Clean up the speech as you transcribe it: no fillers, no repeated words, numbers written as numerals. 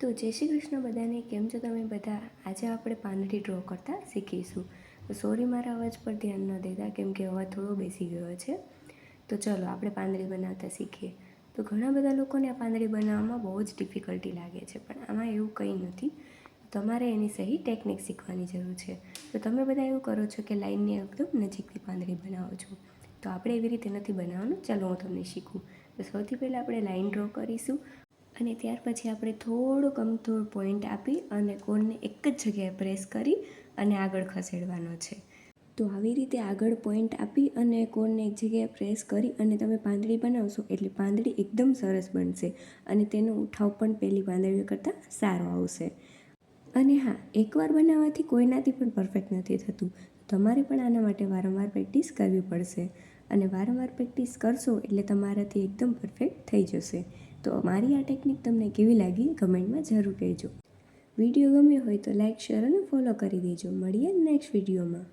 તો જય શ્રી કૃષ્ણ બધાને, કેમ છો તમે બધા? આજે આપણે પાંદડી ડ્રો કરતા શીખીશું. તો સોરી મારા અવાજ પર ધ્યાન ન દેતા, કેમ કે અવાજ થોડો બેસી ગયો છે. તો ચલો આપણે પાંદડી બનાવતા શીખીએ. તો ઘણા બધા લોકોને આ પાંદડી બનાવવામાં બહુ જ ડિફિકલ્ટી લાગે છે, પણ આમાં એવું કંઈ નથી. તમારે એની સહી ટેકનિક શીખવાની જરૂર છે. તો તમે બધા એવું કરો છો કે લાઈનની એકદમ નજીકથી પાંદડી બનાવો છો, તો આપણે એવી રીતે નથી બનાવવાનું. ચાલો હું તમને શીખું. તો સૌથી પહેલાં આપણે લાઈન ડ્રો કરીશું, અને ત્યાર પછી આપણે થોડોક અમથોડ પોઈન્ટ આપી અને કોણને એક જ જગ્યાએ પ્રેસ કરી અને આગળ ખસેડવાનો છે. તો આવી રીતે આગળ પોઈન્ટ આપી અને કોણને એક જગ્યાએ પ્રેસ કરી અને તમે પાંદડી બનાવશો એટલે પાંદડી એકદમ સરસ બનશે અને તેનો ઉઠાવ પણ પહેલી પાંદડીઓ કરતાં સારો આવશે. અને હા, એકવાર બનાવવાથી કોઈનાથી પણ પરફેક્ટ નથી થતું. તમારે પણ આના માટે વારંવાર પ્રેક્ટિસ કરવી પડશે, અને વારંવાર પ્રેક્ટિસ કરશો એટલે તમારાથી એકદમ પરફેક્ટ થઈ જશે. તો મારી આ ટેકનિક તમને કેવી લાગી કમેન્ટમાં જરૂર કહેજો. વિડીયો ગમ્યો હોય તો લાઇક, શેર અને ફોલો કરી દેજો. મળીએ નેક્સ્ટ વિડીયોમાં.